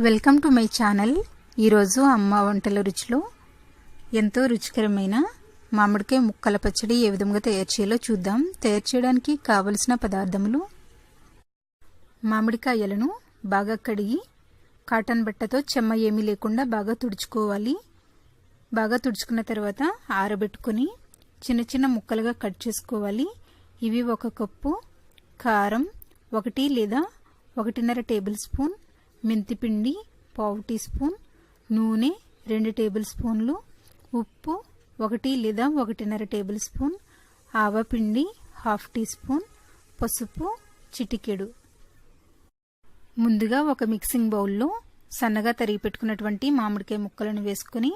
Welcome to my channel. ఈరోజు అమ్మ వంటల రుచిలో ఎంతో రుచికరమైన మామిడికాయ ముక్కల పచ్చడి ఏ విధంగా తయారు చేయాలో చూద్దాం. తయారు చేయడానికి కావలసిన పదార్థములు: మామిడికాయలను బాగా కడిగి కాటన్ బట్టతో చెమ్మ ఏమీ లేకుండా బాగా తుడుచుకోవాలి. బాగా తుడుచుకున్న తర్వాత ఆరబెట్టుకొని చిన్న చిన్న ముక్కలుగా కట్ చేసుకోవాలి. ఇవి 1 కప్పు కారం, 1 లేదా 1.5 టేబుల్ స్పూన్ మెంతిపిండి, 1/2 టీ స్పూన్ నూనె, 2 టేబుల్ స్పూన్లు ఉప్పు, 1 లేదా 1.5 టేబుల్ స్పూన్ ఆవపిండి, 1/2 టీ స్పూన్ పసుపు, చిటికెడు. ముందుగా ఒక మిక్సింగ్ బౌల్లో సన్నగా తరిగి పెట్టుకున్నటువంటి మామిడికాయ ముక్కలను వేసుకొని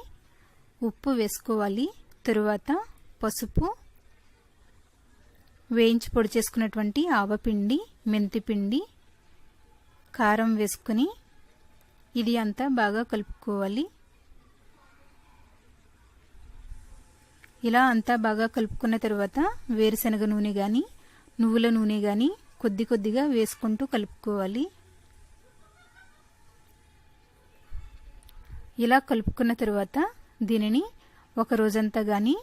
ఉప్పు వేసుకోవాలి. తరువాత పసుపు, వేయించి పొడి చేసుకున్నటువంటి ఆవపిండి, మెంతిపిండి, కారం వేసుకొని ఇది అంతా బాగా కలుపుకోవాలి. ఇలా అంతా బాగా కలుపుకున్న తర్వాత వేరుశనగ నూనె కానీ నువ్వుల నూనె కానీ కొద్ది కొద్దిగా వేసుకుంటూ కలుపుకోవాలి. ఇలా కలుపుకున్న తర్వాత దీనిని ఒక రోజంతా కానీ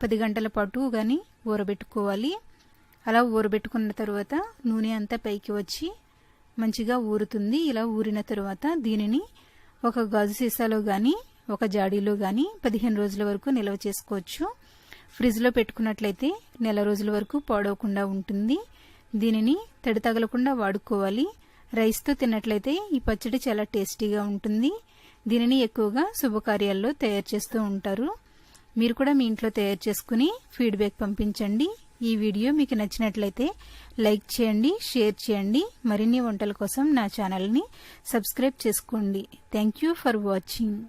10 గంటల పాటు కానీ ఊరబెట్టుకోవాలి. అలా ఊరబెట్టుకున్న తర్వాత నూనె అంతా పైకి వచ్చి మంచిగా ఊరుతుంది. ఇలా ఊరిన తర్వాత దీనిని ఒక గాజు సీసాలో కానీ ఒక జాడీలో కానీ 15 రోజుల వరకు నిల్వ చేసుకోవచ్చు. ఫ్రిడ్జ్లో పెట్టుకున్నట్లయితే నెల రోజుల వరకు పాడవకుండా ఉంటుంది. దీనిని తడి తగలకుండా వాడుకోవాలి. రైస్తో తిన్నట్లయితే ఈ పచ్చడి చాలా టేస్టీగా ఉంటుంది. దీనిని ఎక్కువగా శుభకార్యాల్లో తయారు చేస్తూ ఉంటారు. మీరు కూడా మీ ఇంట్లో తయారు చేసుకుని ఫీడ్బ్యాక్ పంపించండి. ఈ వీడియో మీకు నచ్చినట్లయితే లైక్ చేయండి, షేర్ చేయండి. మరిన్ని వంటల కోసం నా ఛానల్ని సబ్స్క్రైబ్ చేసుకోండి. Thank you for watching.